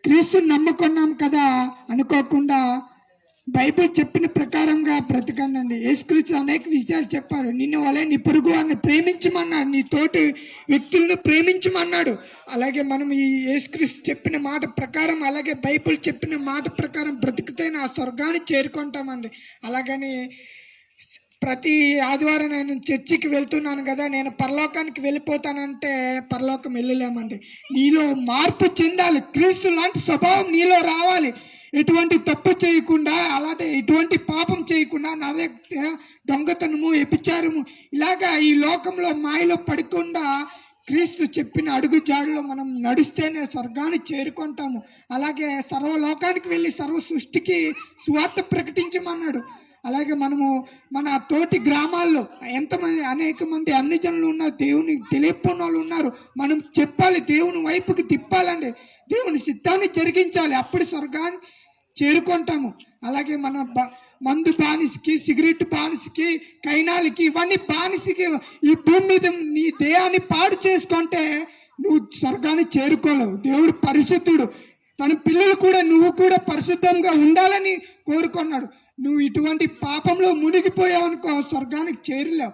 క్రీస్తు నమ్ముకున్నాం కదా అనుకోకుండా బైబిల్ చెప్పిన ప్రకారంగా బ్రతకండి. యేసుక్రీస్తు అనేక విషయాలు చెప్పాడు. నిన్ను వలె నీ పొరుగు వారిని ప్రేమించమన్నాడు, నీ తోటి వ్యక్తులను ప్రేమించమన్నాడు. అలాగే మనం ఈ యేసుక్రీస్తు చెప్పిన మాట ప్రకారం, అలాగే బైబిల్ చెప్పిన మాట ప్రకారం బ్రతికితే ఆ స్వర్గాన్ని చేరుకుంటామండి. అలాగని ప్రతి ఆదివారం నేను చర్చికి వెళ్తున్నాను కదా, నేను పరలోకానికి వెళ్ళిపోతానంటే పరలోకం వెళ్ళలేమండి. నీలో మార్పు చెందాలి. క్రీస్తు లాంటి స్వభావం నీలో రావాలి. ఎటువంటి తప్పు చేయకుండా, అలాంటి ఎటువంటి పాపం చేయకుండా, దొంగతనము, వ్యభిచారము ఇలాగా ఈ లోకంలో మాయలో పడకుండా క్రీస్తు చెప్పిన అడుగు జాడలో మనం నడిస్తేనే స్వర్గాన్ని చేరుకుంటాము. అలాగే సర్వలోకానికి వెళ్ళి సర్వ సృష్టికి సువార్త ప్రకటించమన్నాడు. అలాగే మనము మన తోటి గ్రామాల్లో ఎంతమంది అనేక మంది అన్ని జనులు ఉన్నారు, దేవుని తెలియని వాళ్ళు ఉన్నారు. మనం చెప్పాలి, దేవుని వైపుకి తిప్పాలండి, దేవుని చిత్తాన్ని జరిగించాలి. అప్పుడు స్వర్గాన్ని చేరుకుంటాము. అలాగే మన మందు బానిసకి, సిగరెట్ బానిసకి, కైనాలకి, ఇవన్నీ బానిసకి ఈ భూమి మీద నీ దేహాన్ని పాడు చేసుకుంటే నువ్వు స్వర్గాన్ని చేరుకోలేవు. దేవుడు పరిశుద్ధుడు. తన పిల్లలు కూడా నువ్వు కూడా పరిశుద్ధంగా ఉండాలని కోరుకున్నాడు. నువ్వు ఇటువంటి పాపంలో మునిగిపోయావు అనుకో, స్వర్గానికి చేరలేవు.